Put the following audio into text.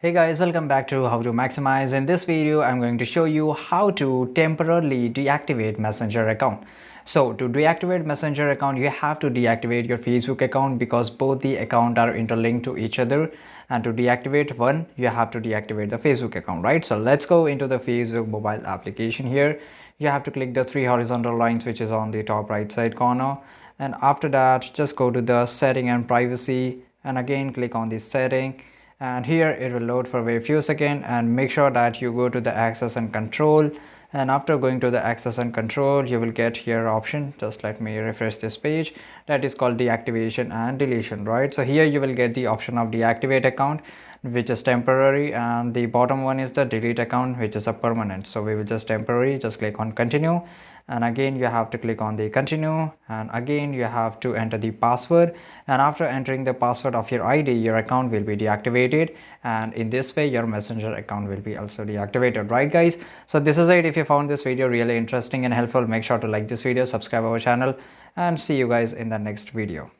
Hey guys, welcome back to How to Maximize. In this video, I'm going to show you how to temporarily deactivate Messenger account. So to deactivate Messenger account, you have to deactivate your Facebook account because both the account are interlinked to each other. And to deactivate one, you have to deactivate the Facebook account, right? So let's go into the Facebook mobile application here. You have to click the three horizontal lines which is on the top right side corner. And after that, just go to the setting and privacy and again click on the setting, and here it will load for a very few seconds, and make sure that you go to the access and control. And after going to the access and control, you will get here option. Just let me refresh this page. That is called deactivation and deletion, right? So here you will get the option of deactivate account, which is temporary, and the bottom one is the delete account, which is a permanent. So we will just temporary, just click on continue, and again you have to click on the continue, and again you have to enter the password, and after entering the password of your ID, your account will be deactivated, and in this way your Messenger account will be also deactivated, right guys? So this is it. If you found this video really interesting and helpful, make sure to like this video, subscribe our channel, and see you guys in the next video.